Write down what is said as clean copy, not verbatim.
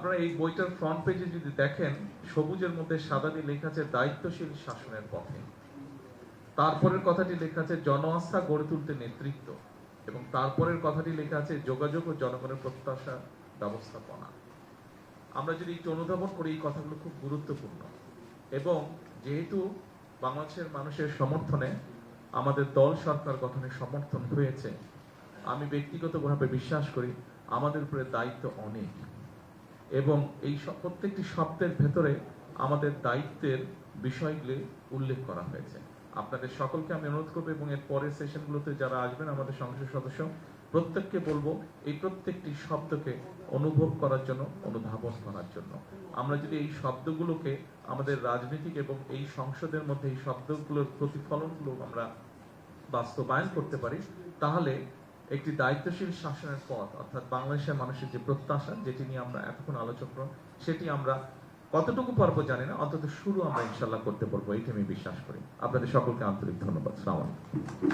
আপনারা এই বইটার ফ্রন্ট পেজে যদি দেখেন, সবুজের মধ্যে সাদা দিয়ে লেখা আছে দায়িত্বশীল শাসনের পথে। তারপরের কথাটি লেখা আছে জনআস্থা গড়ে তুলতে নেতৃত্ব, এবং তারপরের কথাটি লেখা আছে যোগাযোগ ও জনগণের প্রত্যাশা ব্যবস্থাপনা। আমরা যদি একটু অনুধাবন করি, এই কথাগুলো খুব গুরুত্বপূর্ণ। এবং যেহেতু বাংলাদেশের মানুষের সমর্থনে আমাদের দল সরকার গঠনের সমর্থন হয়েছে, আমি ব্যক্তিগতভাবে বিশ্বাস করি আমাদের উপরে দায়িত্ব অনেক, এবং এই প্রত্যেকটি শব্দের ভেতরে আমাদের দায়িত্বের বিষয়গুলি উল্লেখ করা হয়েছে। আপনাদের সকলকে আমি অনুরোধ করবো, এবং এর পরের সেশনগুলোতে যারা আসবেন আমাদের সংসদ সদস্য, প্রত্যেককে বলবো এই প্রত্যেকটি শব্দকে অনুভব করার জন্য, অনুধাবন করার জন্য। আমরা যদি এই শব্দগুলোকে আমাদের রাজনীতিক এবং এই সংসদের মধ্যে এই শব্দগুলোর প্রতিফলনগুলো আমরা বাস্তবায়ন করতে পারি, তাহলে একটি দায়িত্বশীল শাসনের পথ, অর্থাৎ বাংলাদেশের মানুষের যে প্রত্যাশা, যেটি নিয়ে আমরা এতক্ষণ আলোচনা করব, সেটি আমরা কতটুকু পারবো জানি না, অন্তত শুরু আমরা ইনশাল্লাহ করতে পারবো, এইটা আমি বিশ্বাস করি। আপনাদের সকলকে আন্তরিক ধন্যবাদ। আসসালামু আলাইকুম।